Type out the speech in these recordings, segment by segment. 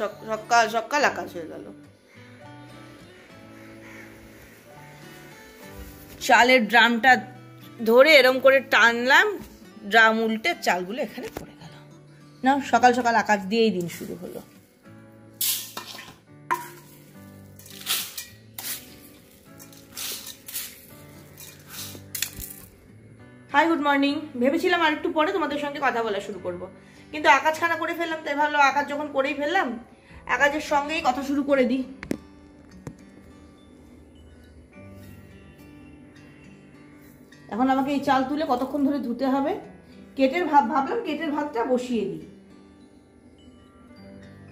সকাল সকাল আকাশ হয়ে গেল। চালের ড্রামটা ধরে এরম করে টানলাম, ড্রাম উল্টে চালগুলো এখানে পড়ে গেল। না, সকাল সকাল আকাশ দিয়েই দিন শুরু হলো। Hi, good morning. ভেবেছিলাম আর একটু পরে তোমাদের সঙ্গে কথা বলা শুরু করব, কিন্তু আকাশখানা করে ফেললাম, তাই ভাবলাম আকাশ যখন করেই ফেললাম আকাশের সঙ্গেই কথা শুরু করে দিই। এখন আমাকে এই চাল তুলে কতক্ষণ ধরে ধুতে হবে। ভাবলাম কেটের ভাতটা বসিয়ে দিই,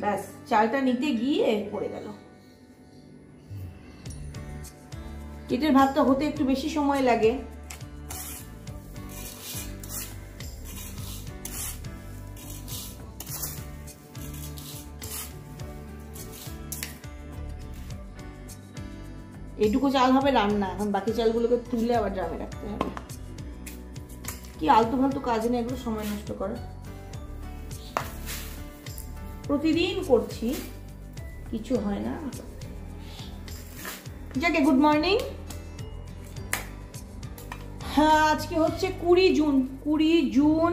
ব্যাস চালটা নিতে গিয়ে পড়ে গেল। কেটের ভাতটা হতে একটু বেশি সময় লাগে। এইটুকু চাল হবে রান্না, এখন বাকি চালগুলোকে তুলে আবার ড্রামে রাখতে হবে। কি আলতু ফালতু কাজ নেই, এগুলো সময় নষ্ট করা। প্রতিদিন করছি, কিছু হয় না। যাকে গুড মর্নিং। হ্যাঁ, আজকে হচ্ছে 20 জুন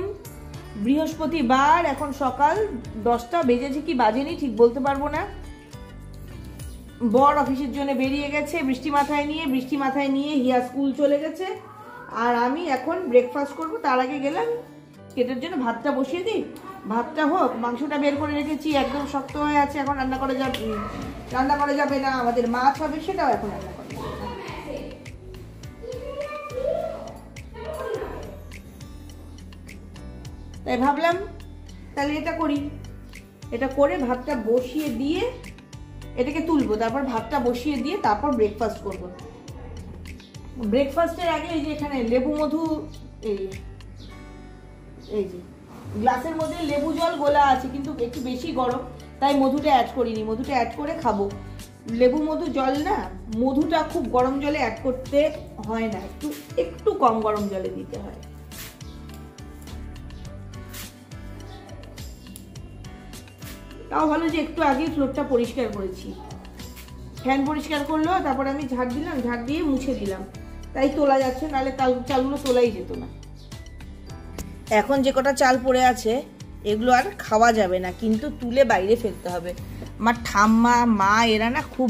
বৃহস্পতিবার। এখন সকাল 10টা বেজেছে কি বাজেনি ঠিক বলতে পারবো না। বর অফিসের জন্য বেরিয়ে গেছে বৃষ্টি মাথায় নিয়ে হিয়া স্কুল চলে গেছে। আর আমি এখন ব্রেকফাস্ট করব, তার আগে গেলাম কেটের জন্য ভাতটা বসিয়ে দিই। ভাতটা হোক, মাংসটা বের করে রেখেছি, একদম শক্ত হয়ে আছে, এখন রান্না করা যাবে না। আমাদের মাছ হবে, সেটাও এখন রান্না করা যাবে না। তাই ভাবলাম তাহলে এটা করে ভাতটা বসিয়ে দিয়ে এটাকে তুলবো, তারপর ভাতটা বসিয়ে দিয়ে তারপর ব্রেকফাস্ট করবো। ব্রেকফাস্টের আগে এই যে এখানে লেবু মধু, এই যে গ্লাসের মধ্যে লেবু জল গোলা আছে, কিন্তু একটু বেশি গরম, তাই মধুটা অ্যাড করিনি। মধুটা অ্যাড করে খাবো। লেবু মধু জল না, মধুটা খুব গরম জলে অ্যাড করতে হয় না, একটু কম গরম জলে দিতে হয়। তাও ভালো যে একটু আগে ফ্লোরটা পরিষ্কার করেছি, ফ্যান পরিষ্কার করলো, তারপরে আমি ঝাড় দিয়ে মুছে দিলাম, তাই তোলা যাচ্ছে, নাহলে চালগুলো তোলাই যেত না। এখন যে কটা চাল পড়ে আছে এগুলো আর খাওয়া যাবে না, কিন্তু তুলে বাইরে ফেলতে হবে। আমার ঠাম্মা, মা এরা না খুব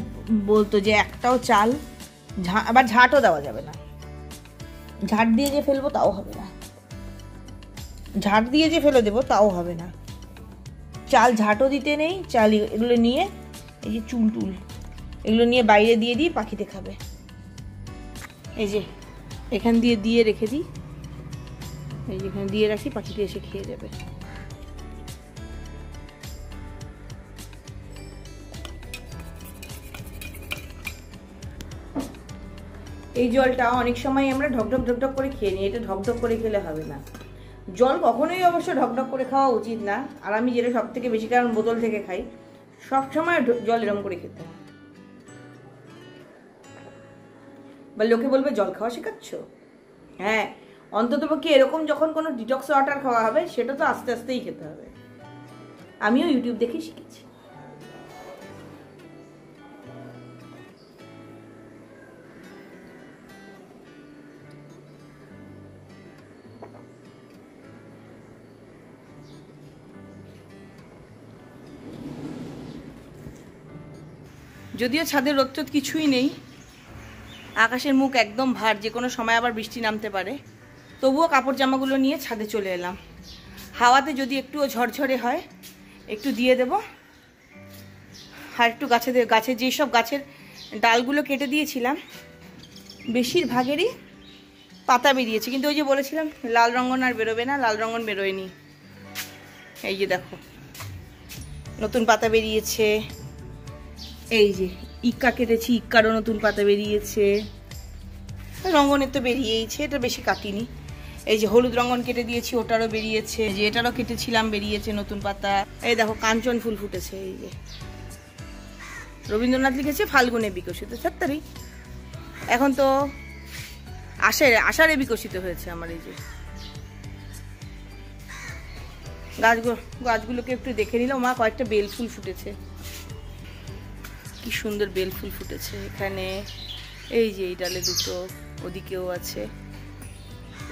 বলতো যে একটাও চাল আবার ঝাঁটও দেওয়া যাবে না। ঝাড় দিয়ে যে ফেলবো তাও হবে না, ঝাড় দিয়ে যে ফেলে দেবো তাও হবে না। চাল ঝাঁটও দিতে নেই, চাল এগুলো নিয়ে, এই যে চুল এগুলো নিয়ে বাইরে দিয়ে দিই, পাখিতে খাবে। এই যে এখান দিয়ে রেখে দিই, এই যে এখানে দিয়ে রাখি, পাখিতে এসে খেয়ে যাবে। এই জলটা অনেক সময় আমরা ঢকঢক করে খেয়ে নিই, এটা ঢকঢক করে খেলে হবে না। জল কখনোই অবশ্য ঢকঢক করে খাওয়া উচিত না। আর আমি যেটা সব থেকে বেশি, কারণ বোতল থেকে খাই, সবসময় জল এরম করে খেতে হয়। বা লোকে বলবে জল খাওয়া শেখাচ্ছ। হ্যাঁ, অন্ততপক্ষে এরকম যখন কোনো ডিটক্স ওয়াটার খাওয়া হবে সেটা তো আস্তে আস্তেই খেতে হবে। আমিও ইউটিউব দেখে শিখেছি। যদিও ছাদের রোদ কিছুই নেই, আকাশের মুখ একদম ভার, যে কোনো সময় আবার বৃষ্টি নামতে পারে, তবুও কাপড় জামাগুলো নিয়ে ছাদে চলে এলাম। হাওয়াতে যদি একটুও ঝরঝরে হয় একটু দিয়ে দেব। আর একটু গাছে যেসব গাছের ডালগুলো কেটে দিয়েছিলাম বেশিরভাগেরই পাতা বেরিয়েছে, কিন্তু ওই যে বলেছিলাম লাল রঙন আর বেরোবে না, লাল রঙন বেরোয়নি। এই যে দেখো নতুন পাতা বেরিয়েছে। এই যে ইক্কা কেটেছি, ইক্কারও নতুন পাতা বেরিয়েছে। রঙনের তো বেরিয়েইছে, এটা বেশি কাটিনি। এই যে হলুদ রঙন কেটে দিয়েছি, ওটারও বেরিয়েছে। যে এটারও কেটেছিলাম, বেরিয়েছে নতুন পাতা। এই দেখো কাঞ্চন ফুল ফুটেছে। এই যে রবীন্দ্রনাথ লিখেছে ফাল্গুনে বিকশিত, সত্তরই এখন তো আষাঢ়ে বিকশিত হয়েছে আমার। এই যে গাছগুলোকে একটু দেখে নিলাম। মা কয়েকটা বেল ফুল ফুটেছে, কি সুন্দর বেল ফুল ফুটেছে এখানে। এই যে এই ডালে দুটো, ওদিকেও আছে।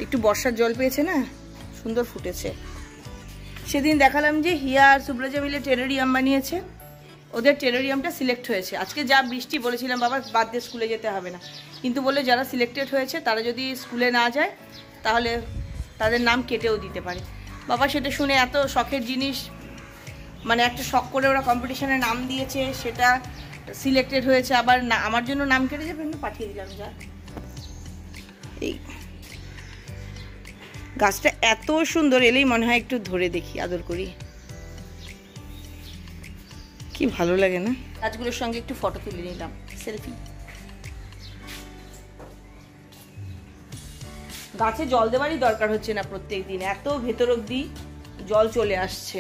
একটু বর্ষার জল পেয়েছে না, সুন্দর ফুটেছে। সেদিন দেখালাম যে হিয়া আর সুব্রজা মিলে টেরারিয়াম বানিয়েছে, ওদের টেরারিয়ামটা সিলেক্ট হয়েছে। আজকে যা বৃষ্টি, বলেছিলাম বাবা বাদ দিয়ে স্কুলে যেতে হবে না, কিন্তু বলে যারা সিলেক্টেড হয়েছে তারা যদি স্কুলে না যায় তাহলে তাদের নাম কেটেও দিতে পারে। বাবা সেটা শুনে এত শখের জিনিস, মানে একটা শখ করে ওরা কম্পিটিশনে নাম দিয়েছে, সেটা সিলেক্টেড হয়েছে, আবার না আমার জন্য নাম কেটে যাবে, পাঠিয়ে দিলাম। যা এই গাছটা এত সুন্দর, এলেই মনে হয় একটু ধরে দেখি, আদর করি, কি ভালো লাগে না। গাছগুলোর সঙ্গে একটু ফটো তুলে নিলাম, সেলফি। গাছে জল দেওয়ারই দরকার হচ্ছে না প্রত্যেক দিন, এত ভেতর অব্দি জল চলে আসছে।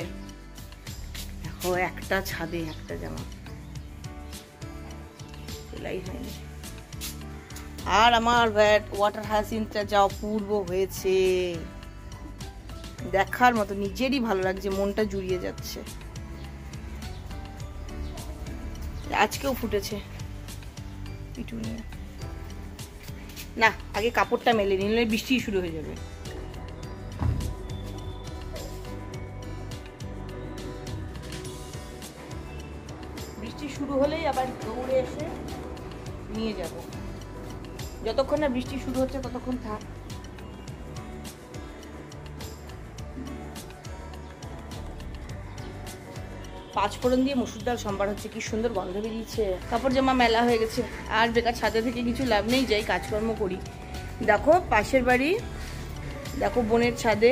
দেখো একটা ছাদে একটা জামা সেলাই হয়নি। আর আমার ওয়াটার হায়াসিন্থটা যা অপূর্ব হয়েছে, দেখার মতো, নিজেরই ভালো লাগছে, মনটা জুড়িয়ে যাচ্ছে। আজকেও ফুটেছে পিটুনিয়া। না, আগে কাপড়টা মেলে নিলে বৃষ্টি শুরু হয়ে যাবে। বৃষ্টি শুরু হলেই আবার দৌড়ে এসে নিয়ে যাব। যতক্ষণ না বৃষ্টি শুরু হচ্ছে ততক্ষণ থাক। পাঁচফোড়ন দিয়ে মসুর ডাল সম্বার হচ্ছে, কি সুন্দর গন্ধ বেরিয়েছে। কাপড় জামা মেলা হয়ে গেছে, আর বেকার ছাদে থেকে কিছু লাভ নেই, যাই কাজকর্ম করি। দেখো পাশের বাড়ি, দেখো বোনের ছাদে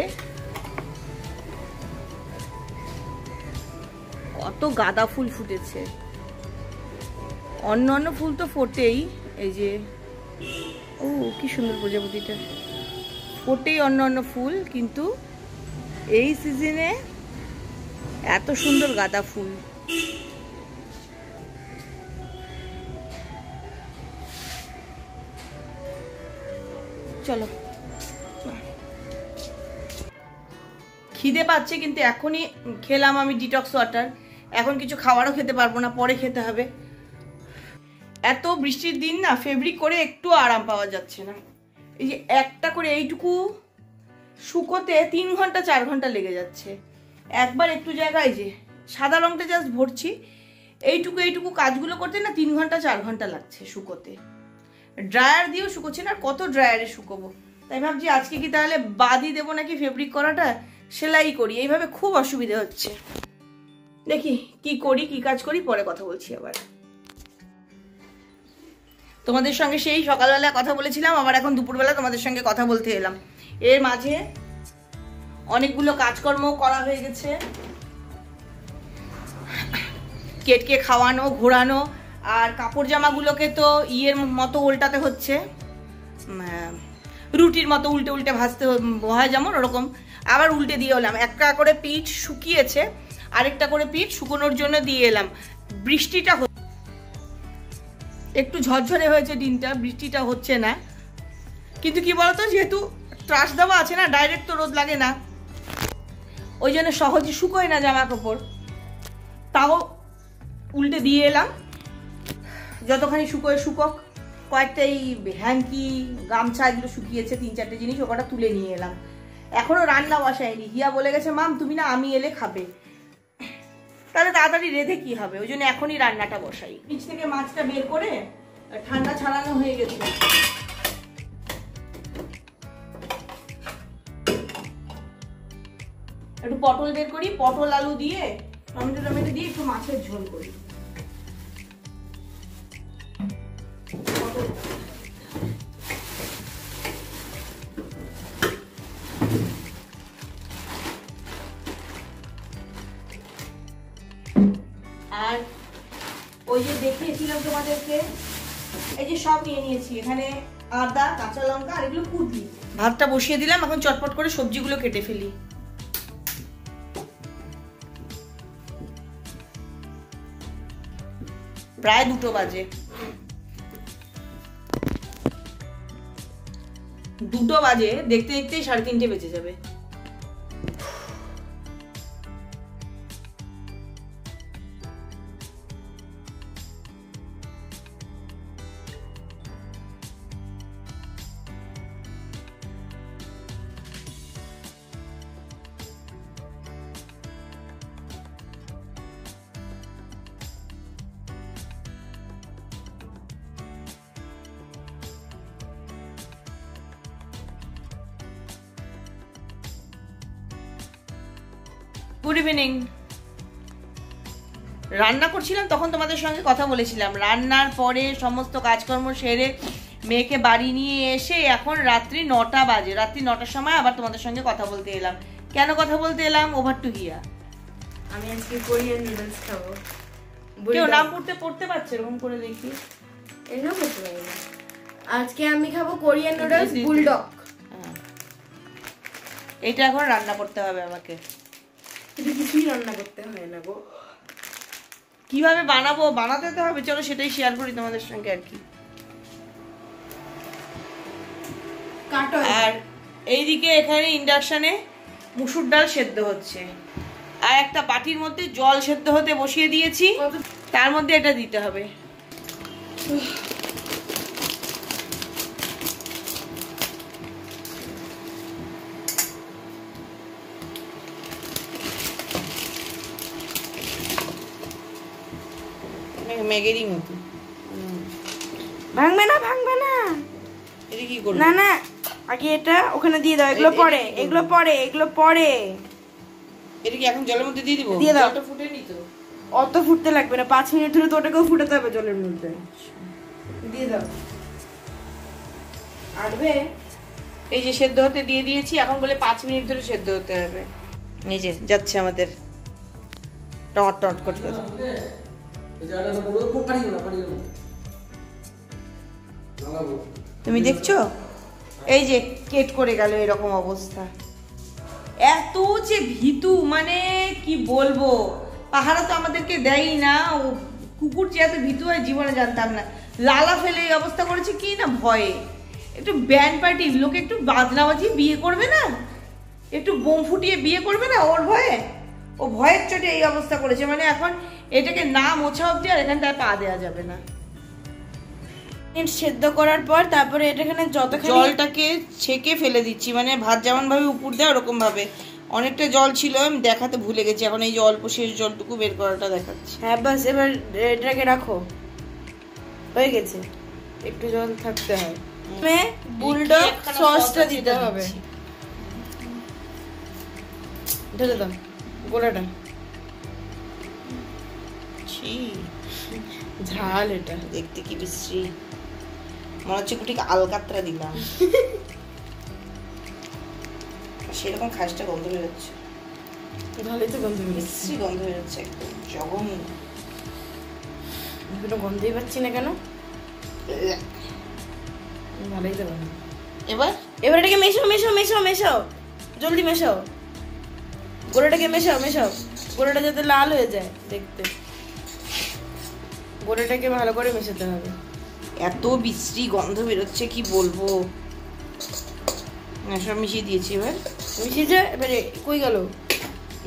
কত গাঁদা ফুল ফুটেছে। অন্য ফুল তো ফোটেই, এই যে ও কি সুন্দর প্রজাপতিটা, ফোটেই অন্য ফুল, কিন্তু এই সিজনে এত সুন্দর গাঁদা ফুল। চলো, খিদে পাচ্ছে কিন্তু এখনই খেলাম আমি ডিটক্স ওয়াটার, এখন কিছু খাবারও খেতে পারবো না, পরে খেতে হবে। এত বৃষ্টির দিন না, ফেব্রিক করে একটু আরাম পাওয়া যাচ্ছে না। এই যে একটা করে এইটুকু শুকোতে 3 ঘন্টা 4 ঘন্টা লেগে যাচ্ছে। একবার একটু জায়গায় যে সাদা রংটা জাস্ট ভরছি, এইটুকু কাজগুলো করতে না 3 ঘন্টা 4 ঘন্টা লাগছে শুকোতে। ড্রায়ার দিয়েও শুকোচ্ছে না, কত ড্রায়ারে শুকোবো। তাই ভাবছি আজকে কি তাহলে বাদই দেবো নাকি ফেব্রিক করাটা, সেলাই করি। এইভাবে খুব অসুবিধা হচ্ছে, দেখি কি করি, কি কাজ করি, পরে কথা বলছি। আবার তোমাদের সঙ্গে সেই সকালবেলা কথা বলেছিলাম, আবার এখন দুপুরবেলা তোমাদের সঙ্গে কথা বলতে এলাম। এর মাঝে অনেকগুলো কাজকর্ম করা হয়ে গেছে, কেটকে খাওয়ানো, ঘোরানো, আর কাপড় জামাগুলোকে তো ইয়ের মতো উল্টাতে হচ্ছে, রুটির মতো উল্টে উল্টে ভাজতে হয়, যেমন ওরকম আবার উল্টে দিয়ে এলাম। একটা করে পিঠ শুকিয়েছে, আরেকটা করে পিঠ শুকোনোর জন্য দিয়ে এলাম। বৃষ্টিটা একটু ঝরঝরে হয়েছে দিনটা, বৃষ্টিটা হচ্ছে না, কিন্তু কি বলতো, যেহেতু ত্রাস দেওয়া আছে না, ডাইরেক্ট তো রোদ লাগে না, ওই জন্য সহজে শুকোয় না জামা কাপড়। তাও উল্টে দিয়ে এলাম, যতখানি শুকোক। কয়েকটা এই হ্যাঙ্কি, গামছা এগুলো শুকিয়েছে, 3-4টে জিনিস, ওটা তুলে নিয়ে এলাম। এখনো রান্না বসায়নি, হিয়া বলে গেছে মাম তুমি না আমি এলে খাবে, তাহলে তাড়াতাড়ি রেঁধে কি হবে, ওই জন্য এখনই রান্নাটা বসাই। ফ্রিজ থেকে মাছটা বের করে ঠান্ডা ছাড়ানো হয়ে গেছে, একটু পটল বের করি, পটল আলু দিয়ে টমেটো দিয়ে একটু মাছের ঝোল করি। আর ওই যে দেখিয়েছিলাম তোমাদেরকে, এই যে সব নিয়ে নিয়েছি, এখানে আদা, কাঁচা লঙ্কা আর এগুলো কুটলি। ভাতটা বসিয়ে দিলাম, এখন চটপট করে সবজিগুলো কেটে ফেলি। প্রায় 2টো বাজে, 2টো বাজে, দেখতে দেখতেই 3:30 বেজে যাবে। Good evening. রান্না করছিলাম তখন তোমাদের সঙ্গে কথা বলেছিলাম, রান্নার পরে সমস্ত কাজকর্ম সেরে মেয়েকে বাড়ি নিয়ে এসে এখন রাত্রি 9টা বাজে। রাত্রি 9টার সময় আবার তোমাদের সঙ্গে কথা বলতে এলাম। কেন কথা বলতে এলাম? ওভার টু হিয়া। আমি আজকে কোরিয়ান নুডলস খাবো। কেউ নাম পড়তে পারছে এরকম করে দেখি? এরকম করতে পারি না। আজকে আমি খাবো কোরিয়ান নুডলস বুলডগ। এটা এখন রান্না করতে হবে আমাকে। এটা কিছুই রান্না করতে হয় না গো। কিভাবে বানাবো? বানাতে তো হবে, চলো সেটাই শেয়ার করি তোমাদের সঙ্গে আর কি। আর এইদিকে এখানে ইন্ডাকশনে মুসুর ডাল সেদ্ধ হচ্ছে, আর একটা বাটির মধ্যে জল সেদ্ধ হতে বসিয়ে দিয়েছি, তার মধ্যে এটা দিতে হবে। ম্যাগেরই মতো। ভাঙবে না এটা কি করব? না না, আগে এটা ওখানে দিয়ে দাও। এগুলো পরে, এগুলো পরে, এগুলো পরে। এটা কি এখন জলের মধ্যে দিয়ে দিব? দিয়ে দাও। জলটা ফুটে নি তো? অত ফুটতে লাগবে না, 5 মিনিট ধরে তো ওটাকেও ফুটাতে হবে জলের মধ্যে। দিয়ে দাও। আরবে এই যে সেদ্ধ হতে দিয়ে দিয়েছি, এখন বলে 5 মিনিট ধরে সেদ্ধ হতে হবে। এই যে যাচ্ছে আমাদের টট টট করতে। তুমি দেখছো এই যে কেট করে গেল, এরকম অবস্থা। এত যে ভীতু, মানে কি বলবো, পাহারা তো আমাদেরকে দেয়ই না। ও কুকুর যে এত ভীতু হয় জীবনে জানতাম না। লালা ফেলে এই অবস্থা করেছে কি না ভয়ে। একটু ব্যান্ড পার্টি লোকে একটু বাজনা বাজিয়ে বিয়ে করবে না, একটু বোম ফুটিয়ে বিয়ে করবে না ওর ভয়ে। ও ভয়ের চোটে এই অবস্থা করেছে, মানে এখন এটাকে না মোছা অব্দি আর এখানটায় পা দেওয়া যাবে না। সেদ্ধ করার পর তারপরে এটাখানে যতখানি জলটাকে ছেঁকে ফেলে দিচ্ছি, মানে ভাত যেমন ভাবে উপর দেয় ওরকম ভাবে। অনেকটা জল ছিল, আমি দেখাতে ভুলে গেছি। এখন এই যে অল্প শেষ জলটুকু বের করাটা দেখাচ্ছি। হ্যাঁ বাস, এবার এটাকে রাখো। হয়ে গেছে, একটু জল থাকতে হয়। বুলডগ সসটা দিতে হবে। ঢেলে দাও গোলাটা। ছি, ঝাল এটা দেখতে কি বিশ্রী মনে হচ্ছে। কুটি আলকাতরা দিলাম, সেরকম খাসটা গন্ধ বেরোচ্ছে। ভালোই তো গন্ধ বেরোচ্ছে, বিশ্রী গন্ধ বেরোচ্ছে, একদম জঘন্য। কোনো গন্ধই পাচ্ছি না কেন? ভালোই তো গন্ধ। এবার এটাকে মেশাও মেশাও মেশাও মেশাও, জলদি মেশাও। গোড়াটাকে মেশাও মেশাও, গোড়াটা যাতে লাল হয়ে যায় দেখতে। গোড়াটাকে ভালো করে মেশাতে হবে। এত বিশ্রী গন্ধ বেরোচ্ছে কি বলবো। সব মিশিয়ে দিয়েছি, এবার মিশিয়ে যা। এবারে কই গেল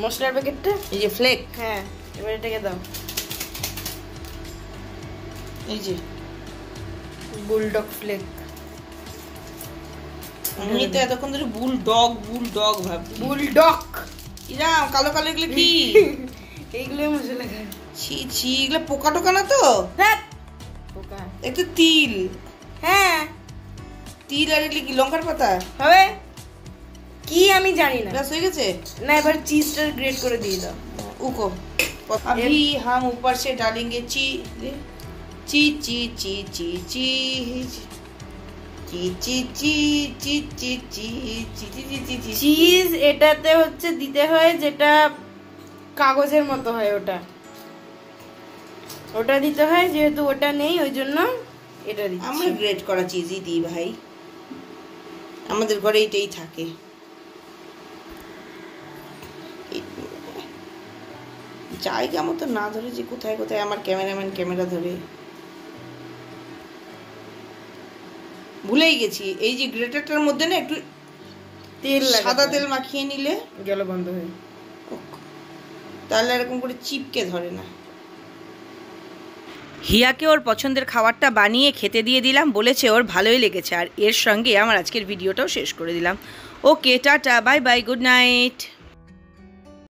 মশলার প্যাকেটটা? এই যে ফ্লেক। হ্যাঁ, এবার এটাকে দাও। এই যে বুলডগ ফ্লেক। আমি তো এতক্ষণ ধরে বুলডগ ভাবছি। বুলডগ ইরাম কালো কালো এগুলো কি? এইগুলোই মশলা খায়। ছি ছি, এগুলো পোকা টোকা না তো? পোকা একটু তিল। হ্যাঁ, তিল আর এগুলো কি লঙ্কার পাতা হবে কি আমি জানি না। ব্যাস হয়ে গেছে। না, এবার চিজটা গ্রেট করে দিয়ে দাও। उको अभी हम ऊपर से डालेंगे ची ची ची ची ची ची ची ची ची ची ची ची ची ची ची চিজ এটাতে হচ্ছে দিতে হয় যেটা কাগজের মতো হয়, ওটা দিতে হয়। যেহেতু ওটা নেই ওই জন্য এটা দিচ্ছি। আমরা গ্রেট করা চিজই দিই ভাই, আমাদের ঘরে এটাই থাকে। জায়গা মতো না ধরে যে কোথায় কোথায় আমার ক্যামেরাম্যান ক্যামেরা ধরে, ভুলেই গেছি। এই যে গ্রেটারটার মধ্যে না একটু তেল, সাদা তেল মাখিয়ে নিলে গেল বন্ধ হয়ে, তাহলে এরকম করে চিপকে ধরে না। হিয়াকে ওর পছন্দের খাবারটা বানিয়ে খেতে দিয়ে দিলাম, বলেছে ওর ভালোই লেগেছে। আর এর সঙ্গে আমার আজকের ভিডিওটাও শেষ করে দিলাম। Okay, tata, bye bye, good night.